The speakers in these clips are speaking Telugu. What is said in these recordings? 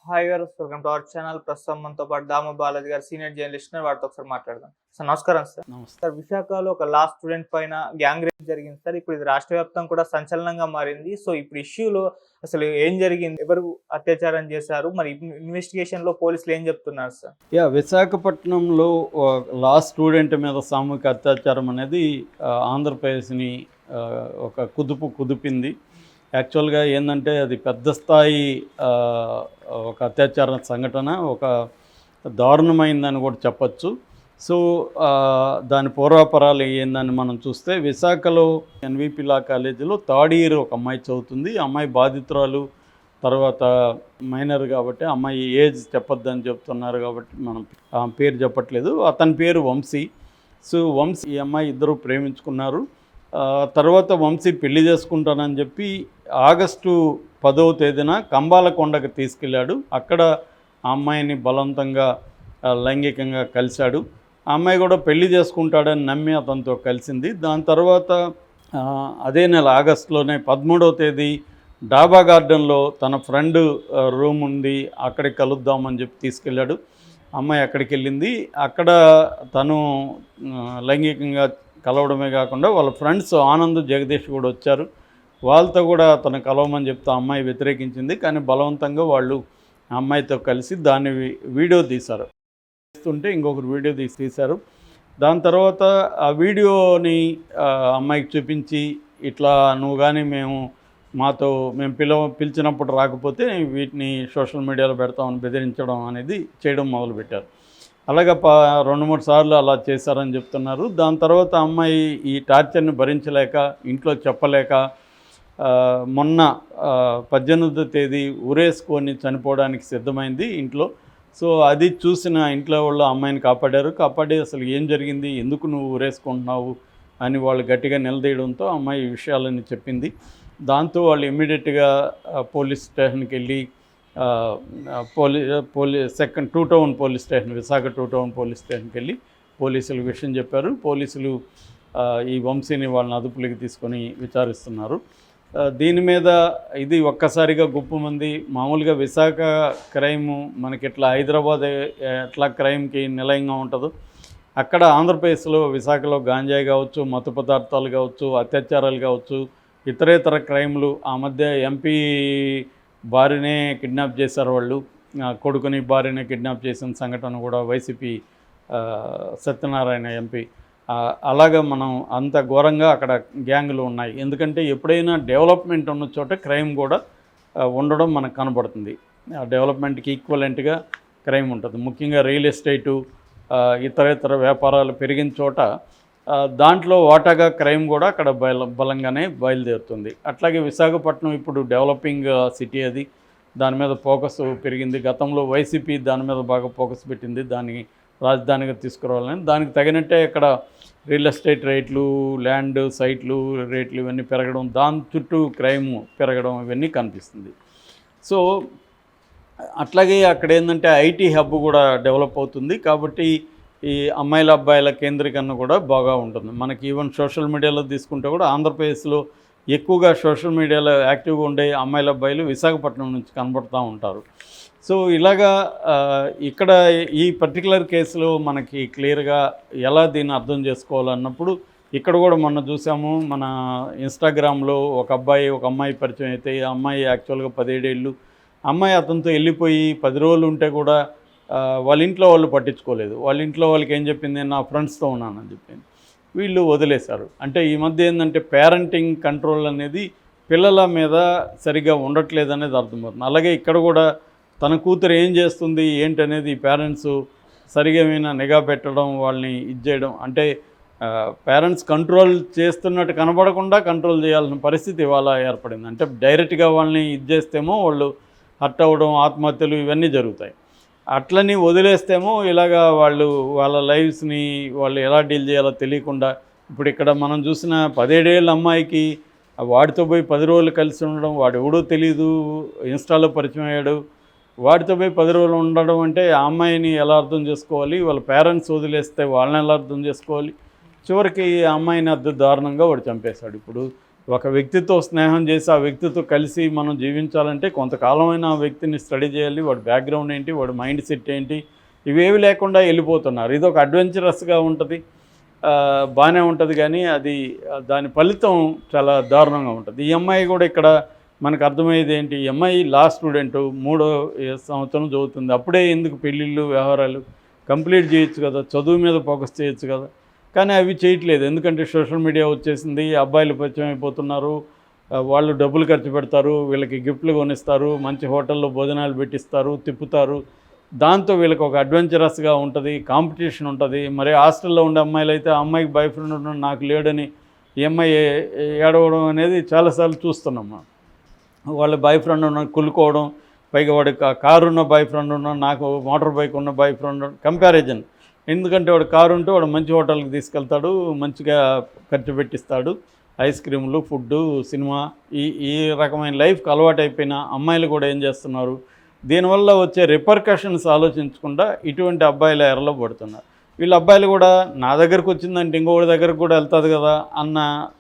హాయ్ గారు, వెల్కమ్ టు అవర్ ఛానల్. ప్రస్తుతం మనతో పాటు దాము బాలాజీ గారు, సీనియర్ జర్నలిస్ట్ ఉన్నారు. వారితో ఒకసారి మాట్లాడదాం. సార్ నమస్కారం సార్. నమస్తే. సార్, విశాఖలో ఒక లా స్టూడెంట్ పైన గ్యాంగ్ రేప్ జరిగింది సార్. ఇప్పుడు ఇది రాష్ట్ర వ్యాప్తంగా కూడా సంచలనంగా మారింది. సో ఇప్పుడు ఇష్యూలో అసలు ఏం జరిగింది, ఎవరు అత్యాచారం చేశారు, మరి ఇన్వెస్టిగేషన్ లో పోలీసులు ఏం చెప్తున్నారు సార్? విశాఖపట్నంలో లా స్టూడెంట్ మీద సామూహిక అత్యాచారం అనేది ఆంధ్రప్రదేశ్ని ఒక కుదిపింది. యాక్చువల్గా ఏంటంటే అది పెద్ద స్థాయి ఒక అత్యాచార సంఘటన, ఒక దారుణమైందని కూడా చెప్పచ్చు. సో దాని పూర్వాపరాలు ఏందని మనం చూస్తే, విశాఖలో ఎన్విపి లా కాలేజీలో థర్డ్ ఇయర్ ఒక అమ్మాయి చదువుతుంది. అమ్మాయి బాధితురాలు, తర్వాత మైనర్ కాబట్టి అమ్మాయి ఏజ్ చెప్పొద్దని చెప్తున్నారు కాబట్టి మనం పేరు చెప్పట్లేదు. అతని పేరు వంశీ. సో వంశీ, ఈ అమ్మాయి ఇద్దరు ప్రేమించుకున్నారు. తర్వాత వంశీ పెళ్లి చేసుకుంటానని చెప్పి ఆగస్టు 10వ తేదీన కంబాలకొండకు తీసుకెళ్ళాడు. అక్కడ ఆ అమ్మాయిని బలవంతంగా లైంగికంగా కలిశాడు. ఆ అమ్మాయి కూడా పెళ్లి చేసుకుంటాడని నమ్మి అతనితో కలిసింది. దాని తర్వాత అదే నెల ఆగస్టులోనే 13వ తేదీ డాబా గార్డెన్లో తన ఫ్రెండ్ రూమ్ ఉంది, అక్కడికి కలుద్దామని చెప్పి తీసుకెళ్ళాడు. అమ్మాయి అక్కడికి వెళ్ళింది. అక్కడ తను లైంగికంగా కలవడమే కాకుండా వాళ్ళ ఫ్రెండ్స్ ఆనంద్, జగదీష్ కూడా వచ్చారు. వాళ్ళతో కూడా తను కలవమని చెప్తే అమ్మాయి వ్యతిరేకించింది. కానీ బలవంతంగా వాళ్ళు ఆ అమ్మాయితో కలిసి దాన్ని వీడియో తీశారు. తీస్తుంటే ఇంకొకరు వీడియో తీశారు. దాని తర్వాత ఆ వీడియోని అమ్మాయికి చూపించి, ఇట్లా నువ్వు కానీ మేము పిలిచినప్పుడు రాకపోతే వీటిని సోషల్ మీడియాలో పెడతామని బెదిరించడం అనేది చేయడం మొదలుపెట్టారు. అలాగే 2-3 సార్లు అలా చేశారని చెప్తున్నారు. దాని తర్వాత అమ్మాయి ఈ టార్చర్ని భరించలేక, ఇంట్లో చెప్పలేక, మొన్న 18వ తేదీ ఉరేసుకొని చనిపోవడానికి సిద్ధమైంది ఇంట్లో. సో అది చూసిన ఇంట్లో వాళ్ళు అమ్మాయిని కాపాడి అసలు ఏం జరిగింది, ఎందుకు నువ్వు ఉరేసుకుంటున్నావు అని వాళ్ళు గట్టిగా నిలదీయడంతో అమ్మాయి ఈ విషయాలని చెప్పింది. దాంతో వాళ్ళు ఇమ్మీడియట్గా పోలీస్ స్టేషన్కి వెళ్ళి second 2 town police station, Visakha 2 town police స్టేషన్కి వెళ్ళి పోలీసులకు విషయం చెప్పారు. పోలీసులు ఈ వంశీని వాళ్ళని అదుపులోకి తీసుకొని విచారిస్తున్నారు. దీని మీద ఇది ఒక్కసారిగా గుప్పమంది. మామూలుగా విశాఖ క్రైము మనకి ఎట్లా హైదరాబాద్ ఎట్లా క్రైమ్కి నిలయంగా ఉంటుందో, అక్కడ ఆంధ్రప్రదేశ్లో విశాఖలో గాంజాయి కావచ్చు, మత్తు పదార్థాలు కావచ్చు, అత్యాచారాలు కావచ్చు, ఇతరేతర క్రైమ్లు. ఆ మధ్య ఎంపీ భార్యనే కిడ్నాప్ చేశారు వాళ్ళు, కొడుకుని భార్యనే కిడ్నాప్ చేసిన సంఘటన కూడా వైసీపీ సత్యనారాయణ ఎంపీ. అలాగా మనం అంత ఘోరంగా అక్కడ గ్యాంగులు ఉన్నాయి. ఎందుకంటే ఎప్పుడైనా డెవలప్మెంట్ ఉన్న చోట క్రైమ్ కూడా ఉండడం మనకు కనబడుతుంది. డెవలప్మెంట్కి ఈక్వలెంట్గా క్రైమ్ ఉంటుంది. ముఖ్యంగా రియల్ ఎస్టేటు, ఇతరేతర వ్యాపారాలు పెరిగిన చోట దాంట్లో వాటాగా క్రైమ్ కూడా అక్కడ బలంగానే బయలుదేరుతుంది. అట్లాగే విశాఖపట్నం ఇప్పుడు డెవలపింగ్ సిటీ, అది దాని మీద ఫోకస్ పెరిగింది. గతంలో వైసీపీ దాని మీద బాగా ఫోకస్ పెట్టింది, దాన్ని రాజధానిగా తీసుకురావాలని. దానికి తగినట్టే ఇక్కడ రియల్ ఎస్టేట్ రేట్లు, ల్యాండ్ సైట్లు రేట్లు ఇవన్నీ పెరగడం, దాని చుట్టూ క్రైమ్ పెరగడం ఇవన్నీ కనిపిస్తుంది. సో అట్లాగే అక్కడ ఏంటంటే ఐటీ హబ్ కూడా డెవలప్ అవుతుంది. కాబట్టి ఈ అమ్మాయిల అబ్బాయిల కేంద్రీకరణ కూడా బాగా ఉంటుంది. మనకి ఈవెన్ సోషల్ మీడియాలో తీసుకుంటే కూడా ఆంధ్రప్రదేశ్లో ఎక్కువగా సోషల్ మీడియాలో యాక్టివ్గా ఉండే అమ్మాయిల అబ్బాయిలు విశాఖపట్నం నుంచి కనబడుతూ ఉంటారు. సో ఇలాగా ఇక్కడ ఈ పర్టికులర్ కేసులో మనకి క్లియర్గా ఎలా దీన్ని అర్థం చేసుకోవాలన్నప్పుడు, ఇక్కడ కూడా మొన్న చూసాము, మన ఇన్స్టాగ్రామ్లో ఒక అమ్మాయి పరిచయం అయితే, ఆ అమ్మాయి యాక్చువల్గా 17 ఏళ్ళు. అమ్మాయి అతనితో వెళ్ళిపోయి 10 రోజులు ఉంటే కూడా వాళ్ళ ఇంట్లో వాళ్ళు పట్టించుకోలేదు. వాళ్ళ ఇంట్లో వాళ్ళకి ఏం చెప్పింది, నా ఫ్రెండ్స్తో ఉన్నానని చెప్పింది. వీళ్ళు వదిలేశారు. అంటే ఈ మధ్య ఏంటంటే పేరెంటింగ్ కంట్రోల్ అనేది పిల్లల మీద సరిగ్గా ఉండట్లేదు అనేది అర్థమవుతుంది. అలాగే ఇక్కడ కూడా తన కూతురు ఏం చేస్తుంది ఏంటనేది పేరెంట్స్ సరిగా నిఘా పెట్టడం, వాళ్ళని చేయడం, అంటే పేరెంట్స్ కంట్రోల్ చేస్తున్నట్టు కనబడకుండా కంట్రోల్ చేయాల్సిన పరిస్థితి ఇవాళ ఏర్పడింది. అంటే డైరెక్ట్గా వాళ్ళని చేస్తేమో వాళ్ళు హర్ట్ అవ్వడం, ఆత్మహత్యలు ఇవన్నీ జరుగుతాయి. అట్లని వదిలేస్తేమో ఇలాగా వాళ్ళ లైఫ్స్ని వాళ్ళు ఎలా డీల్ చేయాలో తెలియకుండా, ఇప్పుడు ఇక్కడ మనం చూసిన 17 ఏళ్ళ అమ్మాయికి వాడితో పోయి 10 రోజులు కలిసి ఉండడం, వాడు ఎవడో తెలీదు, ఇన్స్టాలో పరిచయం అయ్యాడు, వాడితో పోయి 10 రోజులు ఉండడం అంటే ఆ అమ్మాయిని ఎలా అర్థం చేసుకోవాలి, వాళ్ళ పేరెంట్స్ వదిలేస్తే వాళ్ళని ఎలా అర్థం చేసుకోవాలి. చివరికి ఆ అమ్మాయిని దారుణంగా వాడు చంపేశాడు. ఇప్పుడు ఒక వ్యక్తితో స్నేహం చేసి ఆ వ్యక్తితో కలిసి మనం జీవించాలంటే కొంతకాలమైన ఆ వ్యక్తిని స్టడీ చేయాలి, వాడి బ్యాక్గ్రౌండ్ ఏంటి, వాడి మైండ్ సెట్ ఏంటి, ఇవేవి లేకుండా వెళ్ళిపోతున్నారు. ఇది ఒక అడ్వెంచరస్గా ఉంటుంది, బాగానే ఉంటుంది, కానీ అది దాని ఫలితం చాలా దారుణంగా ఉంటుంది. ఈ అమ్మాయి కూడా ఇక్కడ మనకు అర్థమయ్యేది ఏంటి, ఈ అమ్మాయి లా స్టూడెంటు, 3వ సంవత్సరం చదువుతుంది. అప్పుడే ఎందుకు పెళ్ళిళ్ళు వ్యవహారాలు, కంప్లీట్ చేయొచ్చు కదా, చదువు మీద ఫోకస్ చేయొచ్చు కదా. కానీ అవి చేయట్లేదు, ఎందుకంటే సోషల్ మీడియా వచ్చేసింది, అబ్బాయిలు పరిచయం అయిపోతున్నారు, వాళ్ళు డబ్బులు ఖర్చు పెడతారు, వీళ్ళకి గిఫ్ట్లు కొనిస్తారు, మంచి హోటల్లో భోజనాలు పెట్టిస్తారు, తిప్పుతారు. దాంతో వీళ్ళకి ఒక అడ్వెంచరస్గా ఉంటుంది, కాంపిటీషన్ ఉంటుంది. మరి హాస్టల్లో ఉండే అమ్మాయిలు అయితే ఆ అమ్మాయికి బాయ్ ఫ్రెండ్ ఉన్నాడు, నాకు లేడని ఈ అమ్మాయి ఏడవడం అనేది చాలాసార్లు చూస్తున్నాం. వాళ్ళ బాయ్ ఫ్రెండ్ ఉన్న కులుకోవడం, పైగా వాడి కారు ఉన్న బాయ్ ఫ్రెండ్ ఉన్నాడు, నాకు మోటార్ బైక్ ఉన్న బాయ్ ఫ్రెండ్, కంపారిజన్. ఎందుకంటే వాడు కారు ఉంటే వాడు మంచి హోటల్కి తీసుకెళ్తాడు, మంచిగా ఖర్చు పెట్టిస్తాడు, ఐస్ క్రీములు, ఫుడ్డు, సినిమా, ఈ రకమైన లైఫ్కి అలవాటు అయిపోయిన అమ్మాయిలు కూడా ఏం చేస్తున్నారు, దీనివల్ల వచ్చే రిపర్కషన్స్ ఆలోచించకుండా ఇటువంటి అబ్బాయిల ఎరలో పడుతున్నారు. వీళ్ళ అబ్బాయిలు కూడా నా దగ్గరకు వచ్చిందంటే ఇంకొకటి దగ్గరకు కూడా వెళ్తుంది కదా అన్న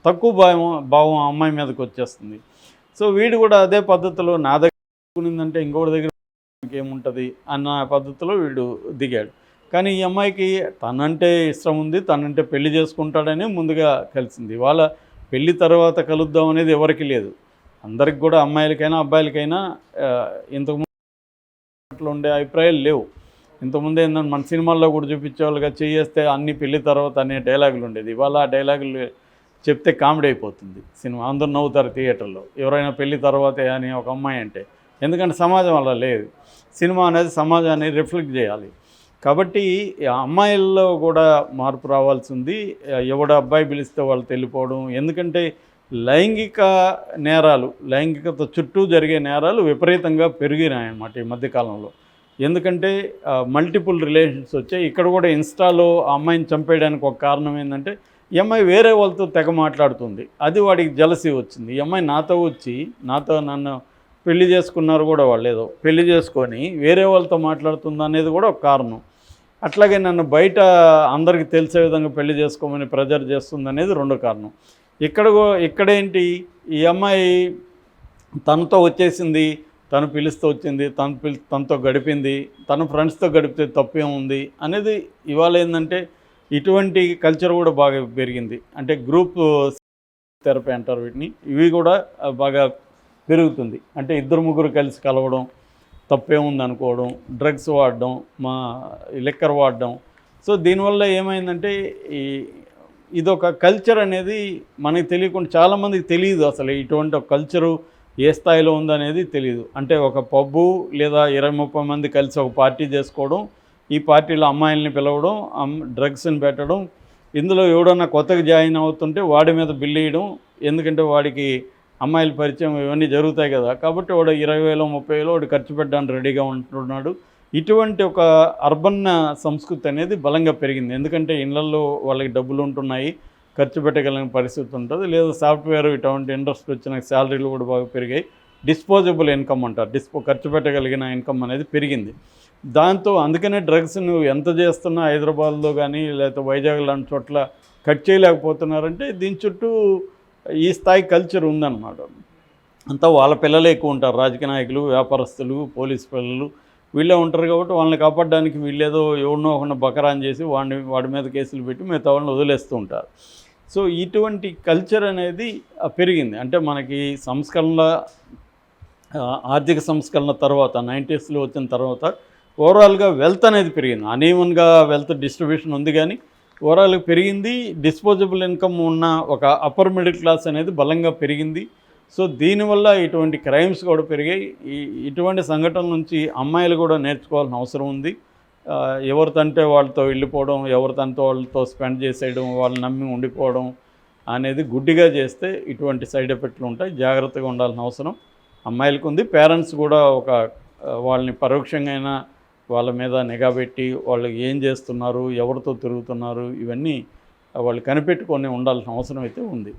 తక్కువ భావం అమ్మాయి మీదకి వచ్చేస్తుంది. సో వీడు కూడా అదే పద్ధతిలో నా దగ్గర ఉన్నదంటే ఇంకొకటి దగ్గర ఏముంటుంది అన్న పద్ధతిలో వీడు దిగాడు. కానీ ఈ అమ్మాయికి తనంటే ఇష్టం ఉంది, తనంటే పెళ్లి చేసుకుంటాడని ముందుగా కలిసింది. వాళ్ళ పెళ్లి తర్వాత కలుద్దాం అనేది ఎవరికి లేదు, అందరికి కూడా అమ్మాయిలకైనా అబ్బాయిలకైనా ఇంతకుముందు ఉండే అభిప్రాయాలు లేవు. ఇంతకుముందు ఏంటంటే మన సినిమాల్లో కూడా చూపించేవాళ్ళుగా చేస్తే అన్ని పెళ్లి తర్వాత అనే డైలాగులు ఉండేది. ఇవాళ ఆ డైలాగులు చెప్తే కామెడీ అయిపోతుంది సినిమా, అందరూ నవ్వుతారు థియేటర్లో ఎవరైనా పెళ్లి తర్వాతే అని ఒక అమ్మాయి అంటే. ఎందుకంటే సమాజం అలా లేదు, సినిమా అనేది సమాజాన్ని రిఫ్లెక్ట్ చేయాలి. కాబట్టి అమ్మాయిల్లో కూడా మార్పు రావాల్సి ఉంది. ఎవడ అబ్బాయి పిలిస్తే వాళ్ళు వెళ్ళిపోవడం, ఎందుకంటే లైంగిక నేరాలు, లైంగికత చుట్టూ జరిగే నేరాలు విపరీతంగా పెరిగినాయి అన్నమాట ఈ మధ్యకాలంలో. ఎందుకంటే మల్టిపుల్ రిలేషన్స్ వచ్చాయి. ఇక్కడ కూడా ఇన్స్టాలో ఆ అమ్మాయిని చంపేయడానికి ఒక కారణం ఏంటంటే ఈ అమ్మాయి వేరే వాళ్ళతో తెగ మాట్లాడుతుంది, అది వాడికి జలసీ వచ్చింది. ఈ అమ్మాయి నాతో వచ్చి నన్ను పెళ్లి చేసుకున్నారు కూడా, వాళ్ళు ఏదో పెళ్లి చేసుకొని వేరే వాళ్ళతో మాట్లాడుతుంది అనేది కూడా ఒక కారణం. అట్లాగే నన్ను బయట అందరికీ తెలిసే విధంగా పెళ్లి చేసుకోమని ప్రెజర్ చేస్తుంది అనేది రెండో కారణం. ఇక్కడేంటి, ఈ అమ్మాయి తనతో వచ్చేసింది, తను పిలుస్తూ వచ్చింది, తనతో గడిపింది, తన ఫ్రెండ్స్తో గడిపితే తప్పేముంది అనేది ఇవాళ ఏంటంటే ఇటువంటి కల్చర్ కూడా బాగా పెరిగింది. అంటే గ్రూప్ థెరపీ అంటారు వీటిని, ఇవి కూడా బాగా పెరుగుతుంది. అంటే 2-3 కలిసి కలవడం, తప్పేముంది అనుకోవడం, డ్రగ్స్ వాడడం, లిక్కర్ వాడడం. సో దీనివల్ల ఏమైందంటే ఇదొక కల్చర్ అనేది మనకి తెలియకుండా, చాలామందికి తెలియదు అసలు ఇటువంటి ఒక కల్చరు ఏ స్థాయిలో ఉందనేది తెలియదు. అంటే ఒక పబ్బు లేదా 20-30 మంది కలిసి ఒక పార్టీ చేసుకోవడం, ఈ పార్టీలో అమ్మాయిల్ని పిలవడం, డ్రగ్స్ని పెట్టడం, ఇందులో ఎవడన్నా కొత్తగా జాయిన్ అవుతుంటే వాడి మీద బిల్లు వేయడం, ఎందుకంటే వాడికి అమ్మాయిల పరిచయం ఇవన్నీ జరుగుతాయి కదా, కాబట్టి వాడు 20,000 30,000 వాడు ఖర్చు పెట్టడానికి రెడీగా ఉంటున్నాడు. ఇటువంటి ఒక అర్బన్ సంస్కృతి అనేది బలంగా పెరిగింది. ఎందుకంటే ఇళ్లలో వాళ్ళకి డబ్బులు ఉంటున్నాయి, ఖర్చు పెట్టగలిగిన పరిస్థితి ఉంటుంది, లేదా సాఫ్ట్వేర్ ఇటువంటి ఇండస్ట్రీ వచ్చిన శాలరీలు కూడా బాగా పెరిగాయి. డిస్పోజబుల్ ఇన్కమ్ అంటారు, ఖర్చు పెట్టగలిగిన ఇన్కమ్ అనేది పెరిగింది. దాంతో అందుకనే డ్రగ్స్ నువ్వు ఎంత చేస్తున్నా హైదరాబాద్లో కానీ లేకపోతే వైజాగ్ లాంటి చోట్ల కట్ చేయలేకపోతున్నారంటే దీని చుట్టూ ఈ స్థాయి కల్చర్ ఉందన్నమాట. అంతా వాళ్ళ పిల్లలే ఎక్కువ ఉంటారు, రాజకీయ నాయకులు, వ్యాపారస్తులు, పోలీసు పిల్లలు వీళ్ళే ఉంటారు. కాబట్టి వాళ్ళని కాపాడడానికి వీళ్ళేదో ఎవరినో ఒకరిని బకరాన్ చేసి వాడి మీద కేసులు పెట్టి మిగతా వాళ్ళని వదిలేస్తూ ఉంటారు. సో ఇటువంటి కల్చర్ అనేది పెరిగింది. అంటే మనకి ఆర్థిక సంస్కరణ తర్వాత 90sలో వచ్చిన తర్వాత ఓవరాల్గా వెల్త్ అనేది పెరిగింది. అనీవన్గా వెల్త్ డిస్ట్రిబ్యూషన్ ఉంది, కానీ ఓవరాల్గా పెరిగింది. డిస్పోజబుల్ ఇన్కమ్ ఉన్న ఒక అప్పర్ మిడిల్ క్లాస్ అనేది బలంగా పెరిగింది. సో దీనివల్ల ఇటువంటి క్రైమ్స్ కూడా పెరిగాయి. ఇటువంటి సంఘటనల నుంచి అమ్మాయిలు కూడా నేర్చుకోవాల్సిన అవసరం ఉంది. ఎవరితంటే వాళ్ళతో వెళ్ళిపోవడం, ఎవరితంటే వాళ్ళతో స్పెండ్ చేసేయడం, వాళ్ళని నమ్మి ఉండిపోవడం అనేది గుడ్డిగా చేస్తే ఇటువంటి సైడ్ ఎఫెక్ట్లు ఉంటాయి. జాగ్రత్తగా ఉండాల్సిన అవసరం అమ్మాయిలకు ఉంది. పేరెంట్స్ కూడా వాళ్ళని పరోక్షంగా అయినా వాళ్ళ మీద నిఘా పెట్టి వాళ్ళు ఏం చేస్తున్నారు, ఎవరితో తిరుగుతున్నారు, ఇవన్నీ వాళ్ళు కనిపెట్టుకొని ఉండాల్సిన అవసరం అయితే ఉంది.